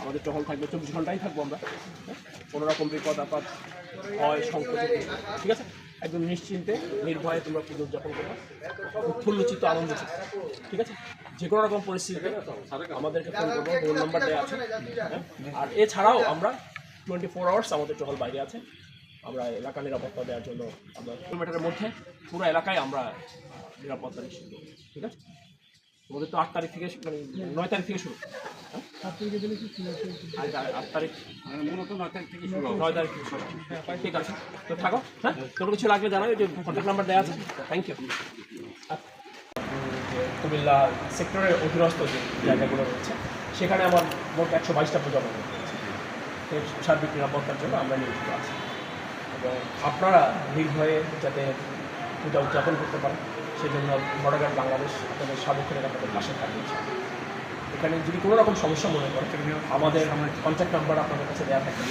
আমাদের টহল থাকবে, 24 ঘন্টাই থাকবো আমরা। কোনো রকম বিপদ আপদ হয়, সংকোচ, ঠিক আছে, একদম নিশ্চিন্তে নির্ভয়ে তোমরা পুজো উদযাপন করবে, উৎফুল্লচিত আনন্দচিত, ঠিক আছে। যে কোনো রকম পরিস্থিতিতে আমাদেরকে ফোন করবো, ফোন নাম্বার দেওয়া আছে। আর এছাড়াও আমরা 24 আওয়ার্স আমাদের টহল বাইরে আছে। আমরা এলাকা নিরাপত্তা দেওয়ার জন্য আমরা কিলোমিটারের মধ্যে পুরো এলাকায় আমরা নিরাপত্তা নিশ্চিত করব, ঠিক আছে। আমাদের তো 8 তারিখ থেকে, মানে 9 তারিখ থেকে শুরু, 8 তারিখ মূলত 9 তারিখ থেকে শুরু, 9 তারিখ থেকে শুরু, ঠিক আছে। তো থাকো, হ্যাঁ, কোনো কিছু লাগলে জানাবে, যে কন্ট্যাক্ট নাম্বার দেওয়া আছে। Thank you. কুমিল্লা সেক্টরের অধীনস্থ যে জায়গাগুলো রয়েছে সেখানে আমার মোট 122টা পূজা মণ্ডপ রয়েছে। এর সার্বিক নিরাপত্তার জন্য আমরা নিয়োজিত আছি, এবং আপনারা নির্ভয়ে যাতে পূজা উদযাপন করতে পারেন সেজন্য বর্ডার বাংলাদেশ আপনাদের সার্বক্ষণিক আপনাদের পাশে থাকবে। এখানে যদি কোনো রকম সমস্যা মনে করেন, আমাদের কন্ট্যাক্ট নাম্বার আপনাদের কাছে দেওয়া থাকবে,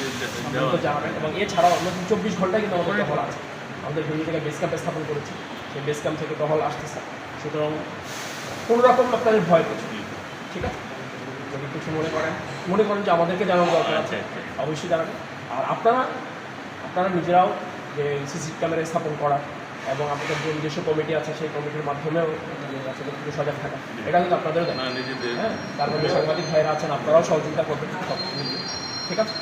জানাবেন। এবং এছাড়াও আমরা 24 ঘন্টায় কিন্তু আমাদের টহল আছে। আমাদের বিভিন্ন জায়গায় বেস ক্যাম্পে স্থাপন করেছি, সেই বেস ক্যাম্প থেকে টহল আসতেছে। সুতরাং কোনো রকম আপনাদের ভয় কিছু, ঠিক আছে। যদি কিছু মনে করেন যে আমাদেরকে জানানো দরকার আছে, অবশ্যই জানাবেন। আর আপনারা নিজেরাও যে সিসি ক্যামেরা স্থাপন করা এবং আপনাদের যে নিজস্ব কমিটি আছে সেই কমিটির মাধ্যমেও আসলে একটু সজাগ থাকা, এটা কিন্তু আপনাদের, হ্যাঁ, তার মধ্যে সাংবাদিক ভাইয়েরা আছেন, আপনারাও সহযোগিতা করবেন, ঠিক আছে।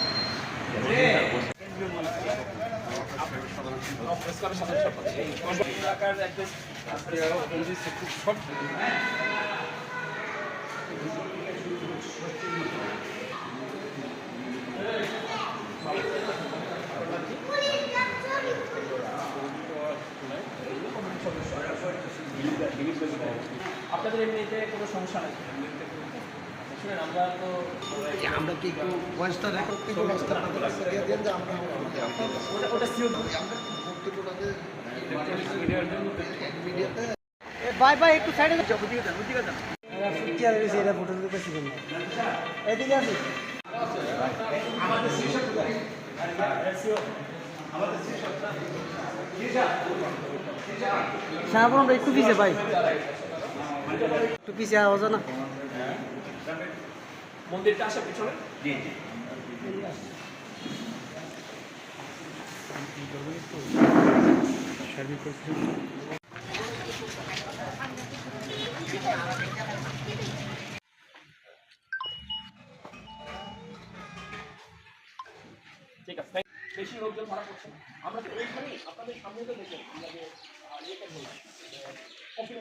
আপনাদের এমনিতে কোনো সমস্যা নেই, শুনেন, আমরা তো আমরা কি একটু ভয়েসটা রেকর্ড করে রাস্তা দিয়ে দেন, যে আমরা ওটা সিওর মিডিয়াতে বাই বাই একটু সাইডে যাও, বুঝিয়ে যান কি আর বেশি এটা ফটো দিতে পারছি না, এদিকে আসি। শাহপুর একটু পিছিয়ে ভাই, একটু পিছিয়ে আওয়াজ না, মন্দিরটা আসে পিছনে। ঠিক আছে, বেশি লোকজন ধরা পড়ছে না। আমরা তো এইখানেই আপনাদের সামনে তো দেখেন আমরা যে ইয়েতে বললাম কফি